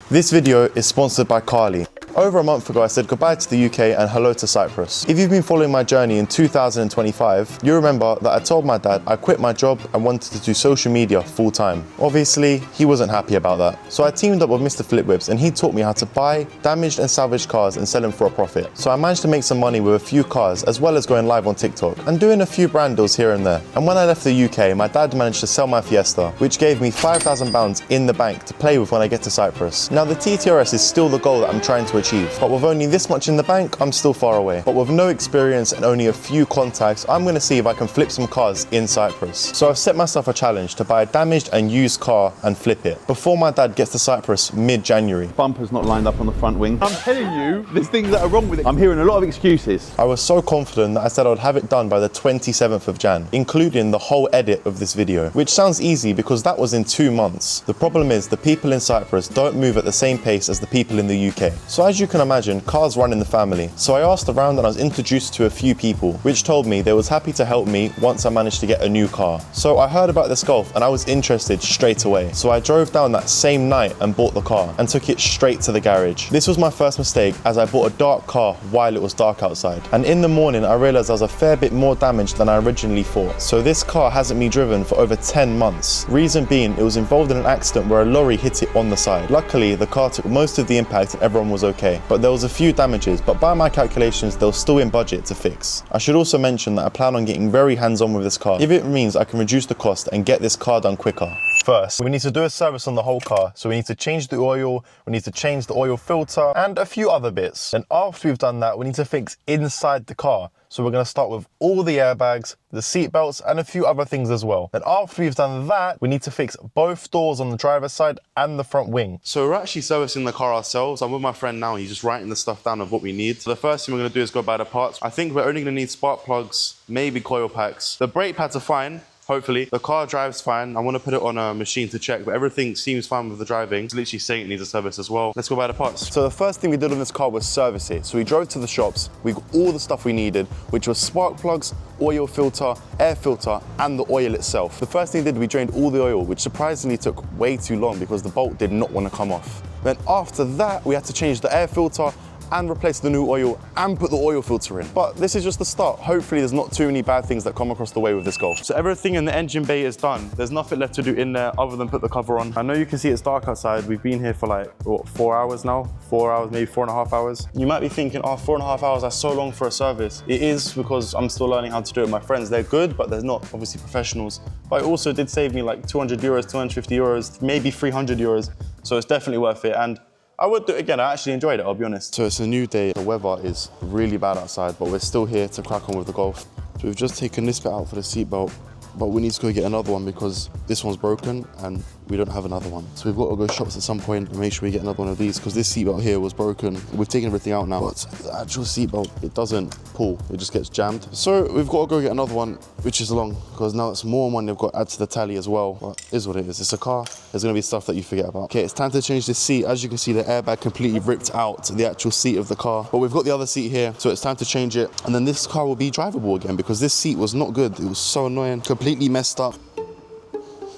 This video is sponsored by Carly. Over a month ago, I said goodbye to the UK and hello to Cyprus. If you've been following my journey in 2025, you remember that I told my dad I quit my job and wanted to do social media full time. Obviously, he wasn't happy about that. So I teamed up with Mr. Flipwhips and he taught me how to buy damaged and salvaged cars and sell them for a profit. So I managed to make some money with a few cars as well as going live on TikTok and doing a few brand deals here and there. And when I left the UK, my dad managed to sell my Fiesta, which gave me £5,000 in the bank to play with when I get to Cyprus. Now the TTRS is still the goal that I'm trying to achieve, but with only this much in the bank, I'm still far away. But with no experience and only a few contacts, I'm gonna see if I can flip some cars in Cyprus. So I've set myself a challenge to buy a damaged and used car and flip it before my dad gets to Cyprus mid-January. Bumper's not lined up on the front wing. I'm telling you, there's things that are wrong with it. I'm hearing a lot of excuses. I was so confident that I said I would have it done by the 27th of Jan, including the whole edit of this video, which sounds easy because that was in 2 months. The problem is the people in Cyprus don't move at the same pace as the people in the UK. So as you can imagine, cars run in the family. So I asked around and I was introduced to a few people, which told me they was happy to help me once I managed to get a new car. So I heard about this Golf and I was interested straight away. So I drove down that same night and bought the car and took it straight to the garage. This was my first mistake as I bought a dark car while it was dark outside. And in the morning, I realized I was a fair bit more damaged than I originally thought. So this car hasn't been driven for over 10 months. Reason being, it was involved in an accident where a lorry hit it on the side. Luckily, the car took most of the impact and everyone was okay. But there was a few damages, but by my calculations, they were still in budget to fix. I should also mention that I plan on getting very hands-on with this car, if it means I can reduce the cost and get this car done quicker. First, we need to do a service on the whole car. So we need to change the oil, we need to change the oil filter, and a few other bits. And after we've done that, we need to fix inside the car. So we're gonna start with all the airbags, the seat belts, and a few other things as well. Then after we've done that, we need to fix both doors on the driver's side and the front wing. So we're actually servicing the car ourselves. I'm with my friend now, he's just writing the stuff down of what we need. So the first thing we're gonna do is go buy the parts. I think we're only gonna need spark plugs, maybe coil packs. The brake pads are fine. Hopefully. The car drives fine. I want to put it on a machine to check, but everything seems fine with the driving. It's literally saying it needs a service as well. Let's go buy the parts. So the first thing we did on this car was service it. So we drove to the shops, we got all the stuff we needed, which was spark plugs, oil filter, air filter, and the oil itself. The first thing we did, we drained all the oil, which surprisingly took way too long because the bolt did not want to come off. Then after that, we had to change the air filter and replace the new oil and put the oil filter in. But this is just the start. Hopefully there's not too many bad things that come across the way with this Golf. So everything in the engine bay is done. There's nothing left to do in there other than put the cover on. I know you can see it's dark outside. We've been here for like, what, 4 hours now? 4 hours, maybe 4.5 hours. You might be thinking, oh, 4.5 hours, that's so long for a service. It is because I'm still learning how to do it with my friends. They're good, but they're not obviously professionals. But it also did save me like 200 euros, 250 euros, maybe 300 euros. So it's definitely worth it. And I would do it again. I actually enjoyed it, I'll be honest. So it's a new day. The weather is really bad outside, but we're still here to crack on with the Golf. So we've just taken this bit out for the seatbelt, but we need to go get another one because this one's broken and we don't have another one. So we've got to go shops at some point and make sure we get another one of these because this seatbelt here was broken. We've taken everything out now, but the actual seatbelt, it doesn't pull, it just gets jammed. So we've got to go get another one, which is long because now it's more money they've got to add to the tally as well. But it is what it is. It's a car. There's going to be stuff that you forget about. Okay, it's time to change this seat. As you can see, the airbag completely ripped out the actual seat of the car. But we've got the other seat here, so it's time to change it. And then this car will be drivable again because this seat was not good. It was so annoying. Completely messed up.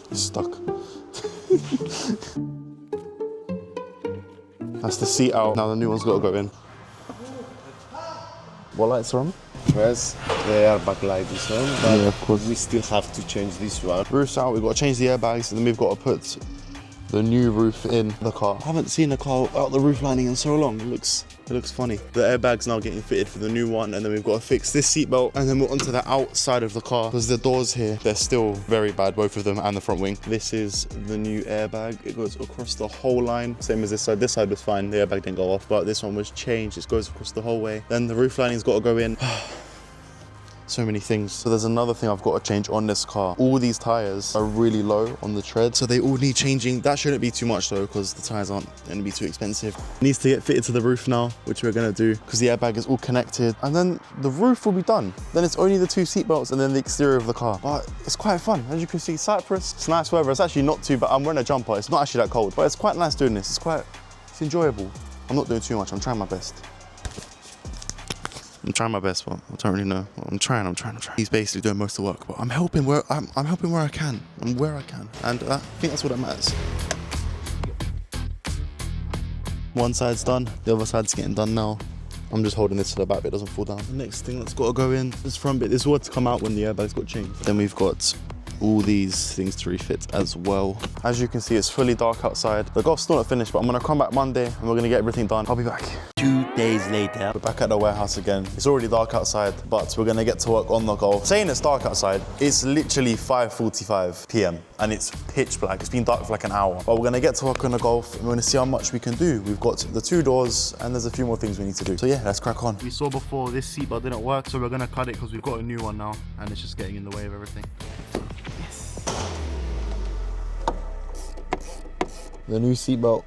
It's stuck. That's the seat out. Now the new one's got to go in. What lights are on? First, the airbag light is on, but yeah, of course. we still have to change this one. Roof's out, we've got to change the airbags, and then we've got to put the new roof in the car. I haven't seen a car without the roof lining in so long. It looks funny. The airbag's now getting fitted for the new one, and then we've got to fix this seatbelt, and then we're onto the outside of the car because the doors here, they're still very bad, both of them and the front wing. This is the new airbag. It goes across the whole line, same as this side. This side was fine, the airbag didn't go off, but this one was changed. It goes across the whole way. Then the roof lining's got to go in. So many things. So there's another thing I've got to change on this car. All these tires are really low on the tread, so they all need changing. That shouldn't be too much though, because the tires aren't going to be too expensive. It needs to get fitted to the roof now, which we're going to do because the airbag is all connected, and then the roof will be done. Then it's only the 2 seat belts and then the exterior of the car. But it's quite fun. As you can see, Cyprus, it's nice weather. It's actually not too bad. I'm wearing a jumper. It's not actually that cold, but it's quite nice doing this. It's enjoyable. I'm not doing too much. I'm trying my best. I'm trying my best, but I don't really know. I'm trying. He's basically doing most of the work, but I'm helping where I'm helping where I can. And I think that's what that matters. One side's done, the other side's getting done now. I'm just holding this so the back bit doesn't fall down. The next thing that's got to go in, this front bit, this is what to come out when the airbag's got changed. Then we've got all these things to refit as well. As you can see, it's fully dark outside. The golf's still not finished, but I'm gonna come back Monday and we're gonna get everything done. I'll be back. 2 days later. We're back at the warehouse again. It's already dark outside, but we're gonna get to work on the golf. Saying it's dark outside, it's literally 5:45 p.m. and it's pitch black. It's been dark for like an hour, but we're gonna get to work on the golf and we're gonna see how much we can do. We've got the 2 doors and there's a few more things we need to do. So yeah, let's crack on. We saw before this seatbelt didn't work, so we're gonna cut it because we've got a new one now and it's just getting in the way of everything. The new seatbelt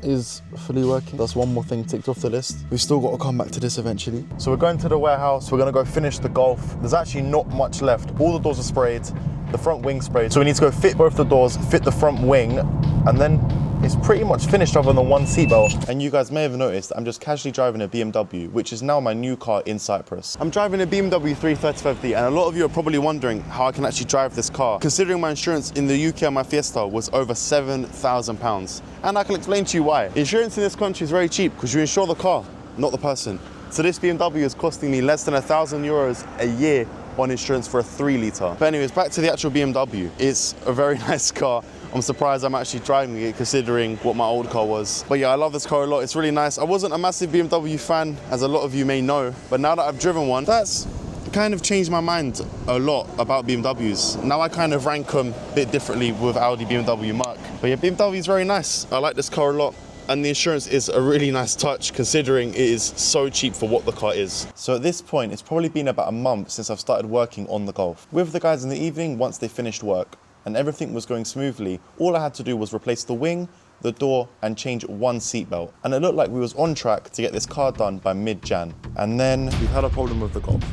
is fully working. That's one more thing ticked off the list. We've still got to come back to this eventually. So we're going to the warehouse. We're gonna go finish the golf. There's actually not much left. All the doors are sprayed, the front wing sprayed. So we need to go fit both the doors, fit the front wing, and then it's pretty much finished other than one seatbelt. And you guys may have noticed, I'm just casually driving a BMW, which is now my new car in Cyprus. I'm driving a BMW 335D, and a lot of you are probably wondering how I can actually drive this car, considering my insurance in the UK on my Fiesta was over £7,000. And I can explain to you why. Insurance in this country is very cheap because you insure the car, not the person. So this BMW is costing me less than €1,000 a year on insurance for a 3 litre. But anyways, back to the actual BMW. It's a very nice car. I'm surprised I'm actually driving it considering what my old car was. But yeah, I love this car a lot. It's really nice. I wasn't a massive BMW fan, as a lot of you may know, but now that I've driven one, that's kind of changed my mind a lot about BMWs. Now I kind of rank them a bit differently with Audi, BMW, Merc. But yeah, BMW is very nice. I like this car a lot. And the insurance is a really nice touch considering it is so cheap for what the car is. So at this point, it's probably been about a month since I've started working on the Golf. With the guys in the evening, once they finished work and everything was going smoothly, all I had to do was replace the wing, the door, and change one seatbelt. And it looked like we was on track to get this car done by mid-Jan. And then we've had a problem with the Golf.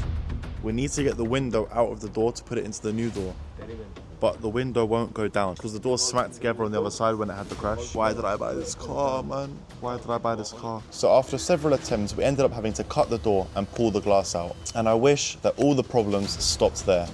We need to get the window out of the door to put it into the new door. But the window won't go down because the doors smacked together on the other side when it had the crash. Why did I buy this car, man? Why did I buy this car? So after several attempts, we ended up having to cut the door and pull the glass out. And I wish that all the problems stopped there.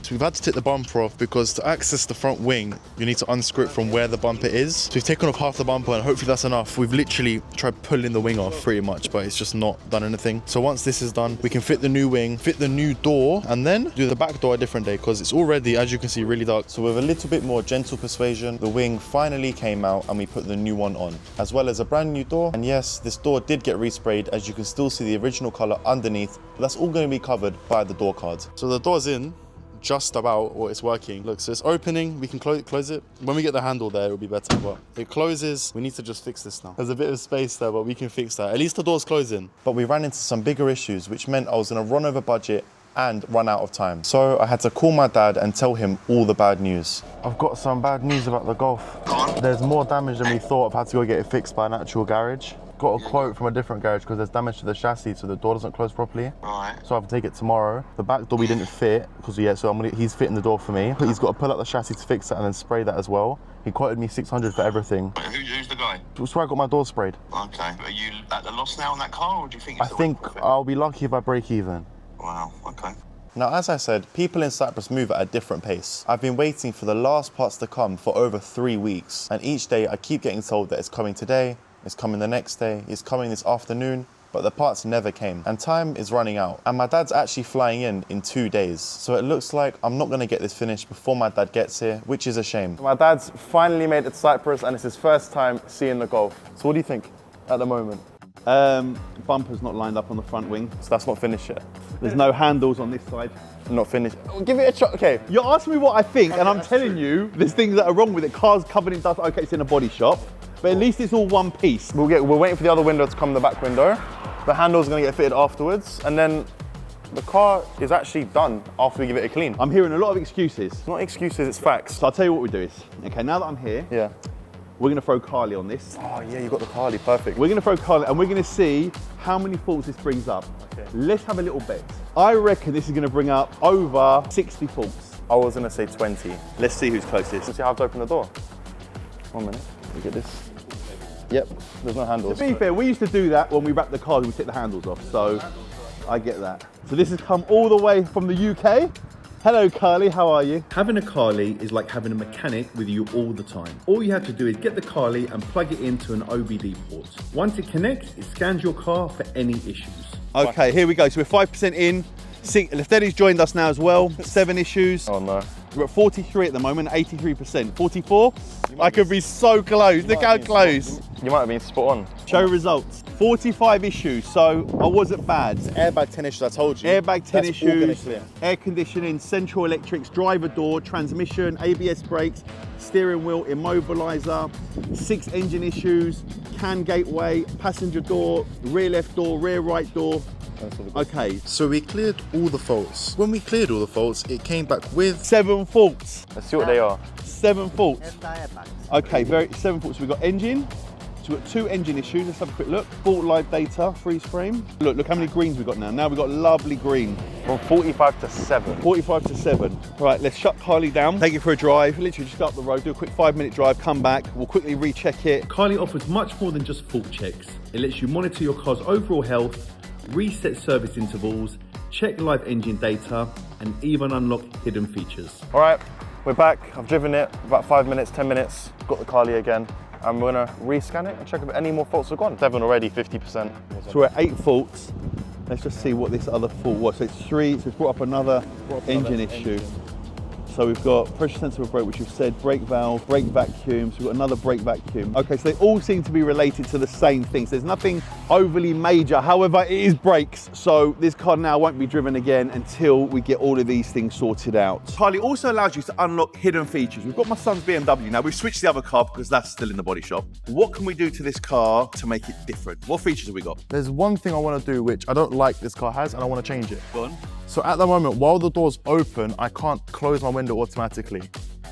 So we've had to take the bumper off because to access the front wing, you need to unscrew it from where the bumper is. So we've taken off half the bumper and hopefully that's enough. We've literally tried pulling the wing off pretty much, but it's just not done anything. So once this is done, we can fit the new wing, fit the new door, and then do the back door a different day because it's already, as you can see, really dark. So with a little bit more gentle persuasion, the wing finally came out and we put the new one on, as well as a brand new door. And yes, this door did get resprayed, as you can still see the original color underneath, but that's all going to be covered by the door card. So the door's in. Just about, or it's working. Look, so it's opening, we can close it. When we get the handle there, it'll be better, but it closes. We need to just fix this now. There's a bit of space there, but we can fix that. At least the door's closing. But we ran into some bigger issues, which meant I was gonna run over budget and run out of time. So I had to call my dad and tell him all the bad news. I've got some bad news about the Golf. There's more damage than we thought. I've had to go get it fixed by an actual garage. Got a quote from a different garage because there's damage to the chassis, so the door doesn't close properly. Right. So I have to take it tomorrow. The back door we didn't fit because he's fitting the door for me. He's got to pull out the chassis to fix it and then spray that as well. He quoted me 600 for everything. Who's the guy? That's where I got my door sprayed. Okay. Are you at the loss now on that car, or do you think you're I think I'll be lucky if I break even. Wow. Okay. Now, as I said, people in Cyprus move at a different pace. I've been waiting for the last parts to come for over 3 weeks, and each day I keep getting told that it's coming today, it's coming the next day, it's coming this afternoon, but the parts never came, and time is running out. And my dad's actually flying in 2 days, so it looks like I'm not gonna get this finished before my dad gets here, which is a shame. My dad's finally made it to Cyprus, and it's his first time seeing the Golf. So what do you think at the moment? Bumper's not lined up on the front wing. So that's not finished yet? There's no handles on this side. Not finished. Give it a shot. Okay. You're asking me what I think, and I'm telling you, there's things that are wrong with it. Car's covered in dust. Okay, it's in a body shop, but at least it's all one piece. We're waiting for the other window to come, the back window. The handle's gonna get fitted afterwards, and then the car is actually done after we give it a clean. I'm hearing a lot of excuses. It's not excuses, it's facts. So I'll tell you what we do is, okay, now that I'm here, yeah, we're gonna throw Carly on this. Oh yeah, you got the Carly, perfect. We're gonna throw Carly, and we're gonna see how many faults this brings up. Okay. Let's have a little bet. I reckon this is gonna bring up over 60 faults. I was gonna say 20. Let's see who's closest. See how I have to open the door? 1 minute, look at this. Yep, there's no handles. To be fair, we used to do that when we wrapped the car and we take the handles off, so I get that. So this has come all the way from the UK. Hello, Carly. How are you? Having a Carly is like having a mechanic with you all the time. All you have to do is get the Carly and plug it into an OBD port. Once it connects, it scans your car for any issues. Okay, here we go. So we're 5% in. Leftedi's joined us now as well. 7 issues. Oh no. We're at 43 at the moment, 83%. 44? I could be so close. Look how close. You might have been spot on. Show results. 45 issues, so I wasn't bad. Airbag 10 issues, I told you. Airbag 10 That's all gonna issues, clear. air conditioning, central electrics, driver door, transmission, ABS brakes, steering wheel, immobilizer, 6 engine issues, CAN gateway, passenger door, rear left door, rear right door. Okay, So we cleared all the faults. When we cleared all the faults, it came back with... 7 faults. Let's see what they are. 7 faults. Okay, 7 faults. We've got engine. So we've got 2 engine issues. Let's have a quick look. Fault live data, freeze frame. Look how many greens we've got now. Now we've got lovely green. From 45 to 7. 45 to 7. Right, let's shut Carly down. Take it for a drive. Literally just go up the road, do a quick 5-minute drive, come back. We'll quickly recheck it. Carly offers much more than just fault checks. It lets you monitor your car's overall health, reset service intervals, check live engine data, and even unlock hidden features. All right, we're back. I've driven it about 5 minutes, 10 minutes. Got the Carly again. And we're gonna rescan it and check if any more faults are gone. 7 already, 50%. So we're at 8 faults. Let's just see what this other fault was. So it's 3, so it's brought up another engine issue. So we've got pressure sensitive brake, which you've said, brake valve, brake vacuum, so we've got another brake vacuum. Okay, so they all seem to be related to the same things. There's nothing overly major. However, it is brakes, so this car now won't be driven again until we get all of these things sorted out. Carly also allows you to unlock hidden features. We've got my son's BMW now. We've switched the other car because that's still in the body shop. What can we do to this car to make it different? What features have we got? There's one thing I want to do which I don't like this car has, and I want to change it. Go on. So at the moment, while the door's open, I can't close my window automatically.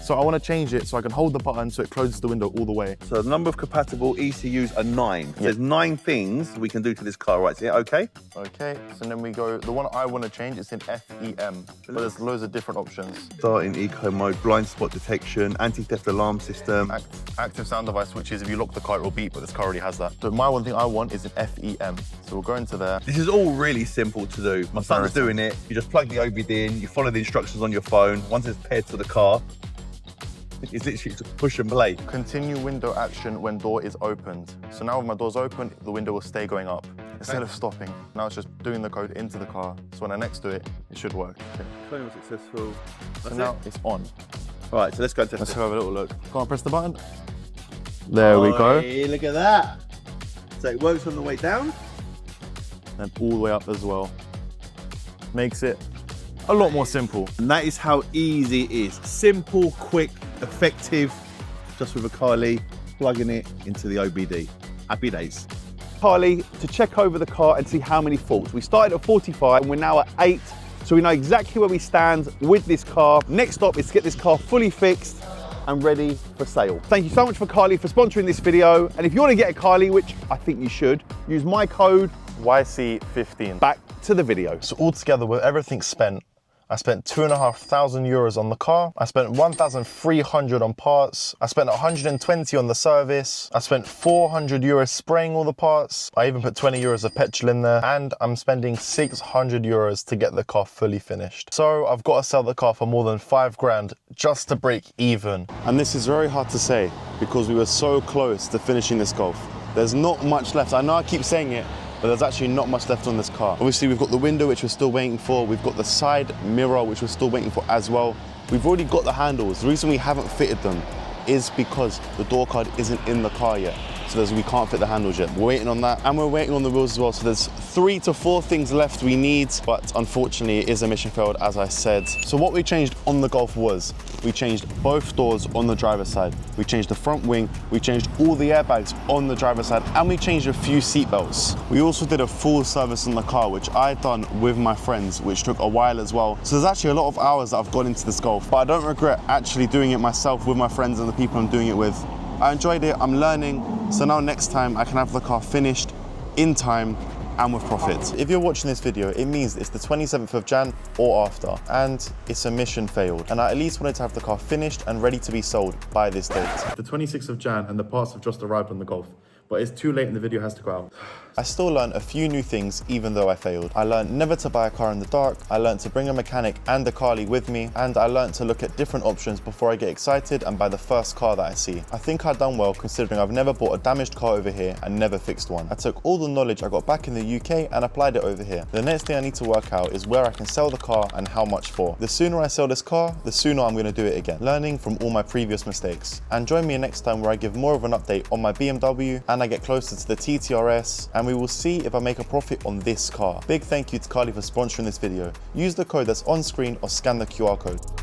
So I want to change it so I can hold the button so it closes the window all the way. So the number of compatible ECUs are 9. So there's 9 things we can do to this car, right? So, yeah, okay? Okay, so then we go, the one I want to change is in FEM, but there's loads of different options. Start in eco mode, blind spot detection, anti-theft alarm system. Active sound device, which is if you lock the car, it will beep, but this car already has that. So my one thing I want is in FEM. So we'll go into there. This is all really simple to do. My son's doing it. You just plug the OBD in, you follow the instructions on your phone. Once it's paired to the car, it's literally just push and play. Continue window action when door is opened. So now when my door's open, the window will stay going up instead of stopping. Now it's just doing the code into the car. So when I next do it, it should work. Okay. Claim was successful. So now it's on. All right, so let's go and test Let's it. have a little look. Can't press the button. There we go. Hey, look at that. So it works on the way down. And all the way up as well. Makes it a lot more simple. And that is how easy it is. Simple, quick, effective, just with a Carly, plugging it into the OBD. Happy days. Carly, to check over the car and see how many faults. We started at 45 and we're now at 8. So we know exactly where we stand with this car. Next stop is to get this car fully fixed and ready for sale. Thank you so much for Carly for sponsoring this video. And if you want to get a Carly, which I think you should, use my code YC15. back to the video. So altogether, with everything spent, I spent €2,500 on the car. I spent 1,300 on parts. I spent 120 on the service. I spent €400 spraying all the parts. I even put €20 of petrol in there, and I'm spending €600 to get the car fully finished. So I've got to sell the car for more than 5 grand just to break even. And this is very hard to say because we were so close to finishing this Golf. There's not much left. I know I keep saying it, but there's actually not much left on this car. Obviously, we've got the window, which we're still waiting for. We've got the side mirror, which we're still waiting for as well. We've already got the handles. The reason we haven't fitted them is because the door card isn't in the car yet. So we can't fit the handles yet. We're waiting on that, and we're waiting on the wheels as well. So there's 3 to 4 things left we need, but unfortunately it is a mission failed, as I said. So what we changed on the Golf was, we changed both doors on the driver's side. We changed the front wing, we changed all the airbags on the driver's side, and we changed a few seat belts. We also did a full service on the car, which I done with my friends, which took a while as well. So there's actually a lot of hours that I've gone into this Golf, but I don't regret actually doing it myself with my friends and the people I'm doing it with. I enjoyed it, I'm learning, so now next time I can have the car finished in time and with profit. If you're watching this video, it means it's the 27th of Jan or after, and it's a mission failed. And I at least wanted to have the car finished and ready to be sold by this date. The 26th of Jan, and the parts have just arrived on the Golf. but it's too late and the video has to go out. I still learned a few new things even though I failed. I learned never to buy a car in the dark, I learned to bring a mechanic and a carly with me, and I learned to look at different options before I get excited and buy the first car that I see. I think I've done well considering I've never bought a damaged car over here and never fixed one. I took all the knowledge I got back in the UK and applied it over here. The next thing I need to work out is where I can sell the car and how much for. The sooner I sell this car, the sooner I'm going to do it again, learning from all my previous mistakes. And join me next time where I give more of an update on my BMW and I get closer to the TTRS, and we will see if I make a profit on this car. Big thank you to Carly for sponsoring this video. Use the code that's on screen or scan the QR code.